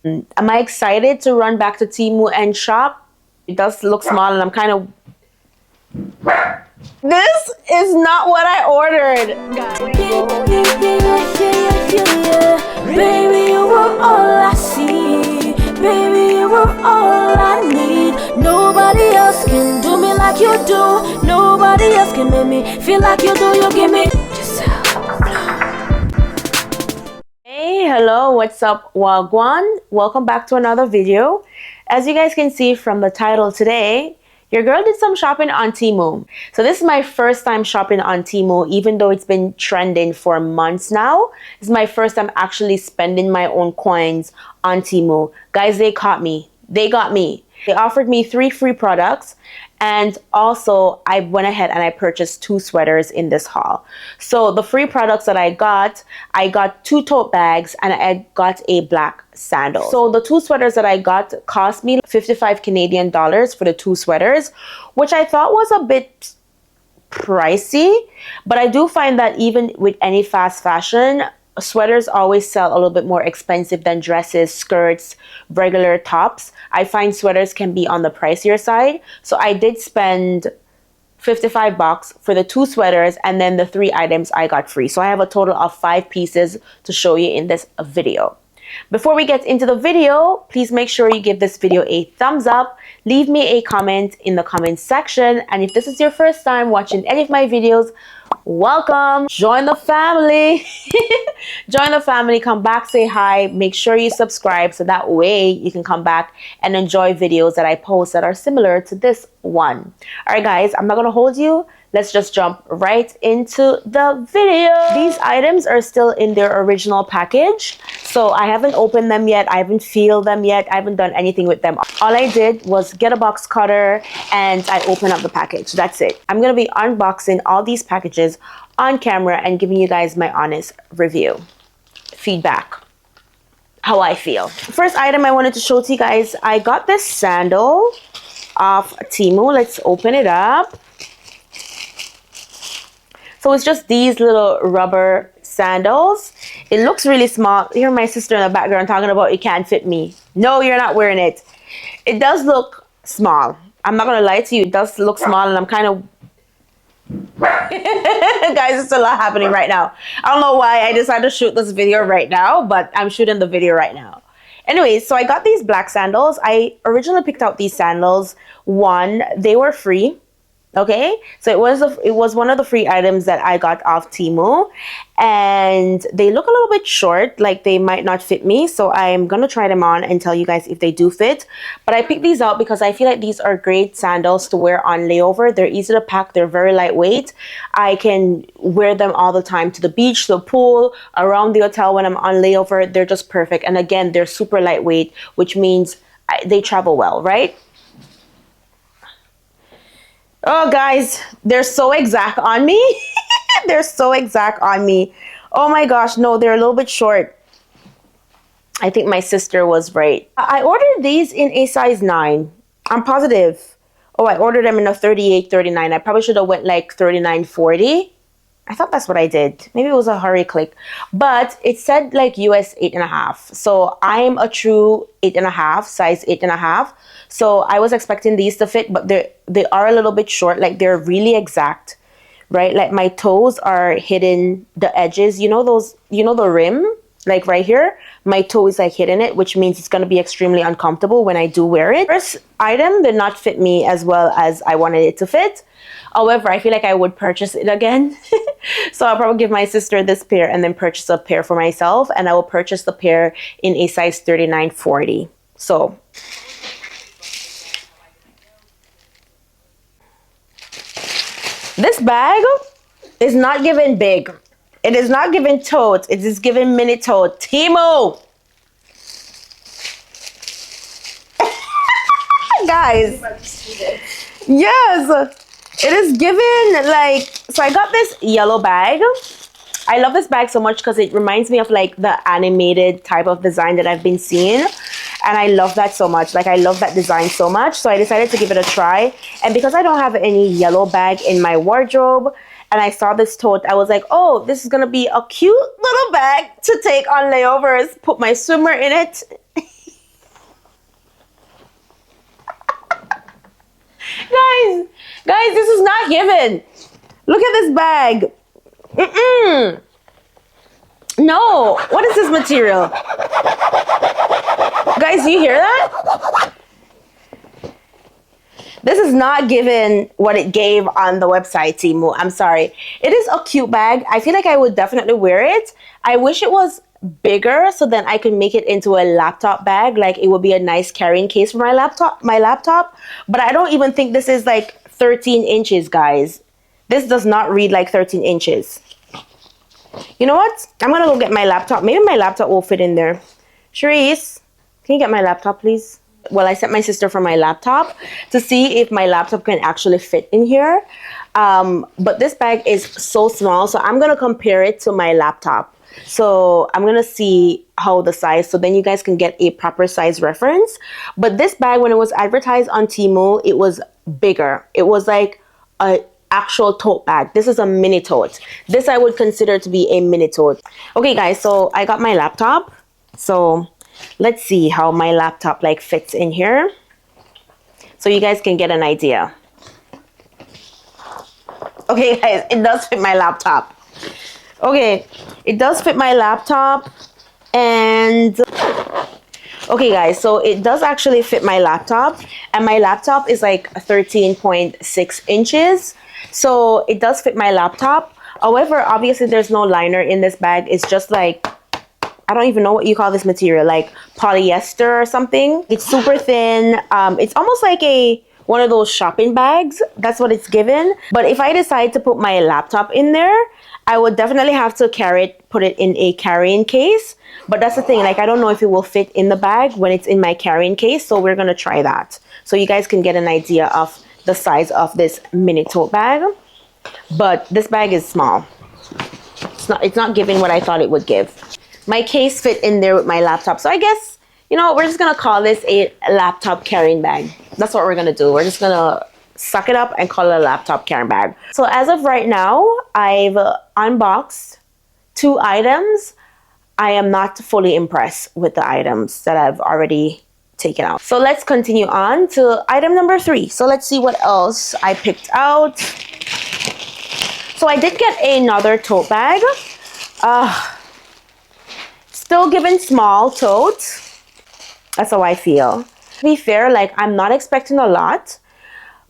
Am I excited to run back to Temu and shop? It does look small and I'm kind of... This is not what I ordered, guys. Baby, you were all I see. Baby, you were all I need. Nobody else can do me like you do. Nobody else can make me feel like you do. You give me Hey, hello, what's up, Wagwan? Welcome back to another video. As you guys can see from the title today, your girl did some shopping on Temu. So this is my first time shopping on Temu, even though it's been trending for months now. This is my first time actually spending my own coins on Temu. Guys, they caught me. They got me. They offered me 3 free products, and also I went ahead and I purchased 2 sweaters in this haul. So the free products that I got 2 tote bags and I got a black sandal. So the 2 sweaters that I got cost me 55 Canadian dollars for the 2 sweaters, which I thought was a bit pricey, but I do find that even with any fast fashion, sweaters always sell a little bit more expensive than dresses, skirts, regular tops. I find sweaters can be on the pricier side. So I did spend $55 for the 2 sweaters and then the 3 items I got free. So I have a total of 5 pieces to show you in this video. Before we get into the video, please make sure you give this video a thumbs up, leave me a comment in the comment section, and if this is your first time watching any of my videos, welcome. Join the family. Join the family, come back, say hi, make sure you subscribe so that way you can come back and enjoy videos that I post that are similar to this one. All right, guys, I'm not going to hold you. Let's just jump right into the video. These items are still in their original package, so I haven't opened them yet. I haven't peeled them yet. I haven't done anything with them. All I did was get a box cutter and I opened up the package. That's it. I'm going to be unboxing all these packages on camera and giving you guys my honest review, feedback, how I feel. First item I wanted to show to you guys, I got this sandal off Temu. Let's open it up. So it's just these little rubber sandals. It looks really small. Hear my sister in the background talking about it can't fit me. No, you're not wearing it. It does look small. I'm not gonna lie to you. It does look small and I'm kind of... Guys, it's a lot happening right now. I don't know why I decided to shoot this video right now, but I'm shooting the video right now. Anyways, so I got these black sandals. I originally picked out these sandals. One, they were free. Okay, so it was one of the free items that I got off Temu, and they look a little bit short, like they might not fit me, so I'm gonna try them on and tell you guys if they do fit. But I picked these out because I feel like these are great sandals to wear on layover. They're easy to pack, they're very lightweight. I can wear them all the time to the beach, to the pool, around the hotel when I'm on layover. They're just perfect, and again, they're super lightweight, which means they travel well, right? Oh, guys, they're so exact on me. They're so exact on me. Oh my gosh, no, they're a little bit short. I think my sister was right. I ordered these in a size 9. I'm positive. Oh, I ordered them in a 38, 39. I probably should have went like 39, 40. I thought that's what I did. Maybe it was a hurry click. But it said like US 8.5. So I'm a true 8.5, size 8.5. So I was expecting these to fit, but they are a little bit short. Like they're really exact, right? Like my toes are hitting the edges. You know those, you know the rim? Like right here, my toe is like hitting it, which means it's going to be extremely uncomfortable when I do wear it. First item did not fit me as well as I wanted it to fit. However, I feel like I would purchase it again. So I'll probably give my sister this pair and then purchase a pair for myself. And I will purchase the pair in a size 39, 40. So this bag is not given big. It is not given tote. It is given mini tote. Temu! Guys. Yes. It is given like... So I got this yellow bag. I love this bag so much because it reminds me of like the animated type of design that I've been seeing. And I love that so much. Like I love that design so much. So I decided to give it a try. And because I don't have any yellow bag in my wardrobe, and I saw this tote, I was like, oh, this is gonna be a cute little bag to take on layovers. Put my swimmer in it. Guys, this is not given. Look at this bag. Mm-mm. No, what is this material? Guys, do you hear that? This is not given what it gave on the website, Temu. I'm sorry. It is a cute bag. I feel like I would definitely wear it. I wish it was bigger so then I could make it into a laptop bag. Like it would be a nice carrying case for my laptop. But I don't even think this is like 13 inches, guys. This does not read like 13 inches. You know what? I'm gonna go get my laptop. Maybe my laptop will fit in there. Charisse, can you get my laptop, please? Well, I sent my sister for my laptop to see if my laptop can actually fit in here. But this bag is so small, so I'm gonna compare it to my laptop. So I'm gonna see how the size, so then you guys can get a proper size reference. But this bag, when it was advertised on Temu, it was bigger. It was like a actual tote bag. This is a mini tote. This I would consider to be a mini tote. Okay guys, so I got my laptop. So let's see how my laptop like fits in here so you guys can get an idea. Okay guys, it does fit my laptop. Okay, it does fit my laptop. And okay guys, so it does actually fit my laptop, and my laptop is like 13.6 inches. So it does fit my laptop. However, obviously there's no liner in this bag. It's just like, I don't even know what you call this material, like polyester or something. It's super thin. It's almost like one of those shopping bags. That's what it's given. But if I decide to put my laptop in there, I would definitely have to put it in a carrying case. But that's the thing, like I don't know if it will fit in the bag when it's in my carrying case. So we're gonna try that, so you guys can get an idea of the size of this mini tote bag. But this bag is small. It's not giving what I thought it would give. My case fit in there with my laptop. So I guess, you know, we're just gonna call this a laptop carrying bag. That's what we're gonna do. We're just gonna suck it up and call it a laptop carrying bag. So as of right now, I've unboxed 2 items. I am not fully impressed with the items that I've already taken out. So let's continue on to item number 3. So let's see what else I picked out. So I did get another tote bag. Still given small tote. That's how I feel. To be fair, like I'm not expecting a lot,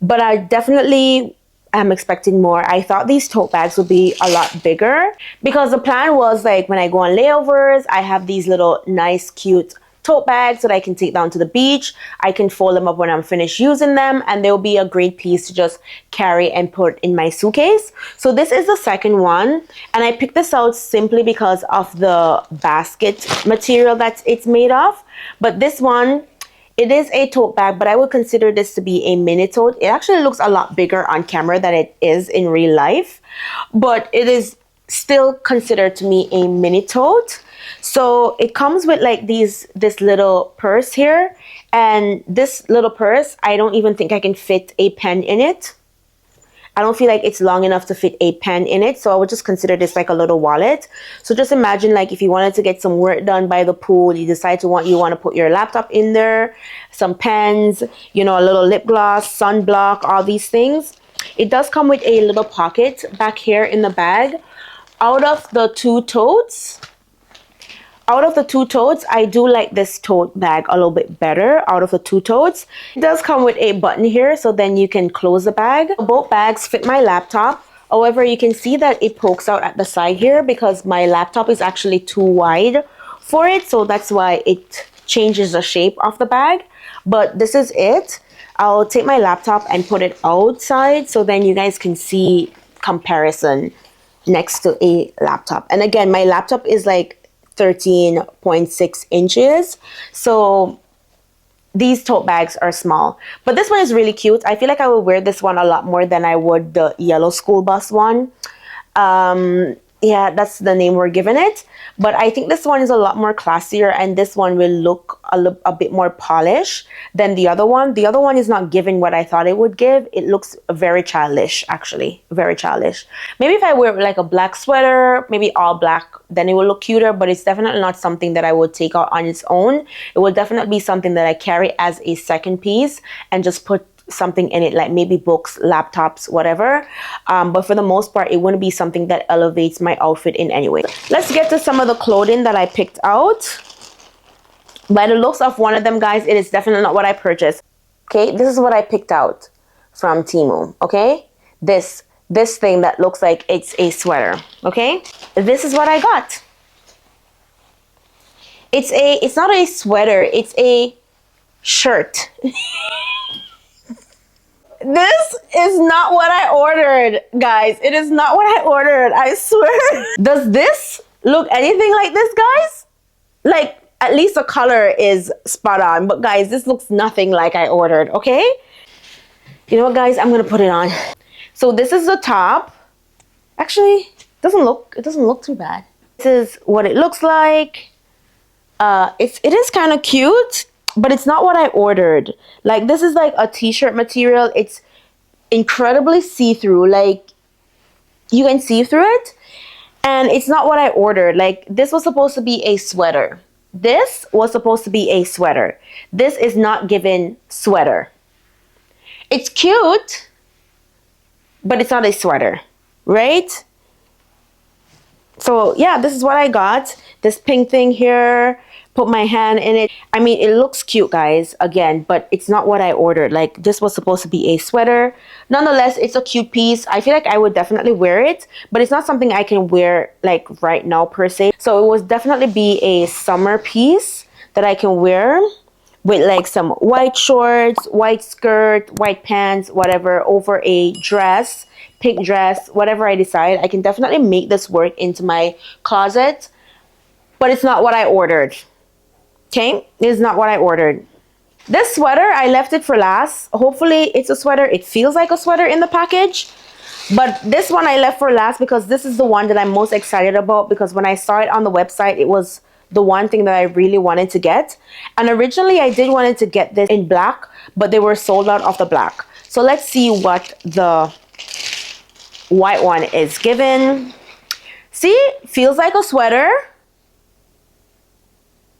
but I definitely am expecting more. I thought these tote bags would be a lot bigger, because the plan was like when I go on layovers, I have these little nice cute tote bags that I can take down to the beach. I can fold them up when I'm finished using them, and they'll be a great piece to just carry and put in my suitcase. So this is the second one, and I picked this out simply because of the basket material that it's made of. But this one, it is a tote bag, but I would consider this to be a mini tote. It actually looks a lot bigger on camera than it is in real life, but it is still considered to me a mini tote. So it comes with like this little purse here, and this little purse, I don't even think I can fit a pen in it. I don't feel like it's long enough to fit a pen in it, so I would just consider this like a little wallet. So just imagine like if you wanted to get some work done by the pool, you decide you want to put your laptop in there, some pens, you know, a little lip gloss, sunblock, all these things. It does come with a little pocket back here in the bag. Out of the two totes, I do like this tote bag a little bit better out of the 2 totes. It does come with a button here, so then you can close the bag. Both bags fit my laptop. However, you can see that it pokes out at the side here because my laptop is actually too wide for it. So that's why it changes the shape of the bag. But this is it. I'll take my laptop and put it outside so then you guys can see comparison next to a laptop. And again, my laptop is like 13.6 inches. So these tote bags are small, but this one is really cute. I feel like I would wear this one a lot more than I would the yellow school bus one. Yeah, that's the name we're giving it. But I think this one is a lot more classier, and this one will look a bit more polished than the other one. The other one is not giving what I thought it would give. It looks very childish, actually, very childish. Maybe if I wear like a black sweater, maybe all black, then it will look cuter, but it's definitely not something that I would take out on its own. It will definitely be something that I carry as a second piece and just put something in it, like maybe books, laptops, whatever. But for the most part, it wouldn't be something that elevates my outfit in any way. Let's get to some of the clothing that I picked out. By the looks of one of them, guys, it is definitely not what I purchased. Okay, this is what I picked out from Temu. Okay, this thing that looks like it's a sweater. Okay, this is what I got. It's not a sweater, it's a shirt. This is not what I ordered, guys. It is not what I ordered, I swear. Does this look anything like this, guys? Like, at least the color is spot on, but guys, this looks nothing like I ordered, okay? You know what, guys? I'm gonna put it on. So this is the top. Actually, it doesn't look too bad. This is what it looks like. It is kind of cute, but it's not what I ordered. Like, this is like a t-shirt material. It's incredibly see-through. Like, you can see through it, and it's not what I ordered. Like, this was supposed to be a sweater. This was supposed to be a sweater. This is not given sweater. It's cute, but it's not a sweater, right? So yeah, this is what I got. This pink thing here, put my hand in it. I mean, it looks cute, guys, again, but it's not what I ordered. Like, this was supposed to be a sweater. Nonetheless, it's a cute piece. I feel like I would definitely wear it, but it's not something I can wear like right now per se. So it would definitely be a summer piece that I can wear with like some white shorts, white skirt, white pants, whatever, over a dress, pink dress, whatever I decide. I can definitely make this work into my closet, but it's not what I ordered. Okay, it's not what I ordered. This sweater, I left it for last. Hopefully it's a sweater. It feels like a sweater in the package, but this one I left for last because this is the one that I'm most excited about, because when I saw it on the website, it was the one thing that I really wanted to get. And originally I did wanted to get this in black, but they were sold out of the black. So let's see what the white one is given. See, feels like a sweater.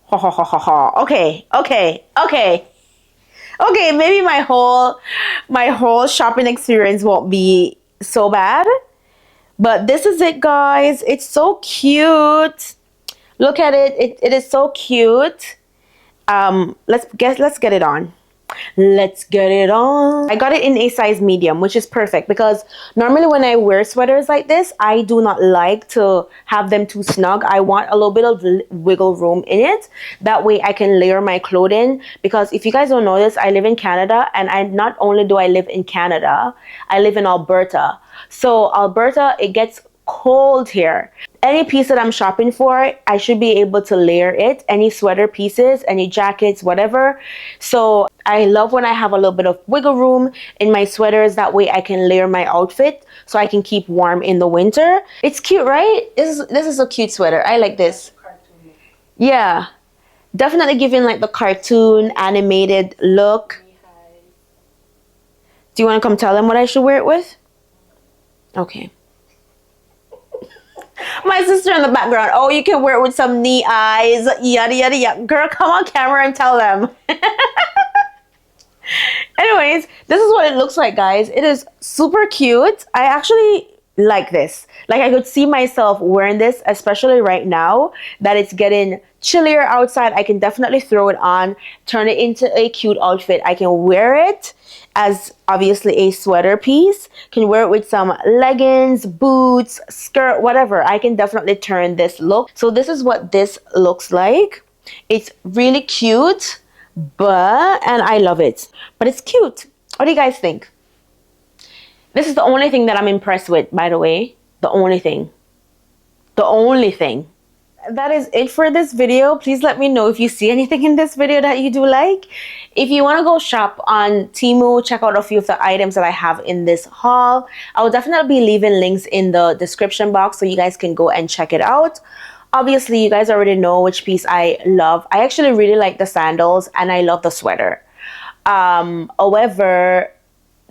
Ha ha ha ha ha. Okay, maybe my whole shopping experience won't be so bad. But this is it, guys. It's so cute. Look at it. It is so cute. Let's get it on. Let's get it on. I got it in a size medium, which is perfect, because normally when I wear sweaters like this, I do not like to have them too snug. I want a little bit of wiggle room in it. That way I can layer my clothing, because if you guys don't know this, I live in Canada, and not only do I live in Canada, I live in Alberta. So Alberta, it gets cold here. Any piece that I'm shopping for, I should be able to layer it. Any sweater pieces, any jackets, whatever. So I love when I have a little bit of wiggle room in my sweaters. That way I can layer my outfit so I can keep warm in the winter. It's cute, right? This is a cute sweater. I like this. Yeah, definitely giving like the cartoon animated look. Do you want to come tell them what I should wear it with? Okay. My sister in the background. Oh, you can wear it with some knee eyes. Yada, yada, yada. Girl, come on camera and tell them. Anyways, this is what it looks like, guys. It is super cute. I actually like this. Like, I could see myself wearing this, especially right now that it's getting chillier outside. I can definitely throw it on, turn it into a cute outfit. I can wear it as obviously a sweater piece, can wear it with some leggings, boots, skirt, whatever. I can definitely turn this look. So this is what this looks like. It's really cute, and I love it, but it's cute. What do you guys think? This is the only thing that I'm impressed with, by the way. The only thing. That is it for this video. Please let me know if you see anything in this video that you do like. If you want to go shop on Temu, check out a few of the items that I have in this haul. I will definitely be leaving links in the description box so you guys can go and check it out. Obviously, you guys already know which piece I love. I actually really like the sandals, and I love the sweater. However,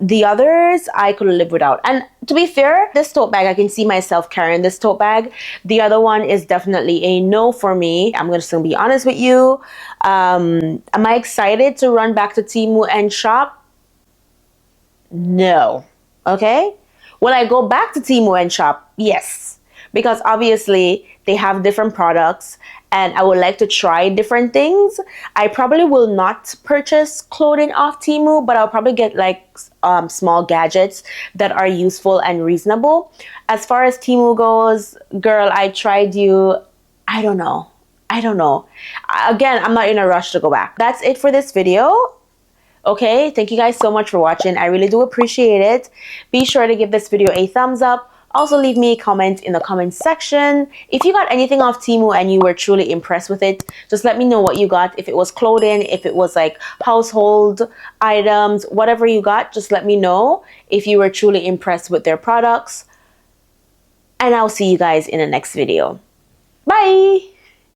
the others I could live without. And to be fair, this tote bag, I can see myself carrying this tote bag. The other one is definitely a no for me. I'm just gonna be honest with you. Am I excited to run back to Temu and shop? No. Okay? Will I go back to Temu and shop? Yes. Because obviously they have different products and I would like to try different things. I probably will not purchase clothing off Temu, but I'll probably get like small gadgets that are useful and reasonable. As far as Temu goes, girl, I tried you. I don't know. I don't know. Again, I'm not in a rush to go back. That's it for this video. Okay, thank you guys so much for watching. I really do appreciate it. Be sure to give this video a thumbs up. Also leave me a comment in the comment section. If you got anything off Temu and you were truly impressed with it, just let me know what you got. If it was clothing, if it was like household items, whatever you got, just let me know if you were truly impressed with their products. And I'll see you guys in the next video. Bye!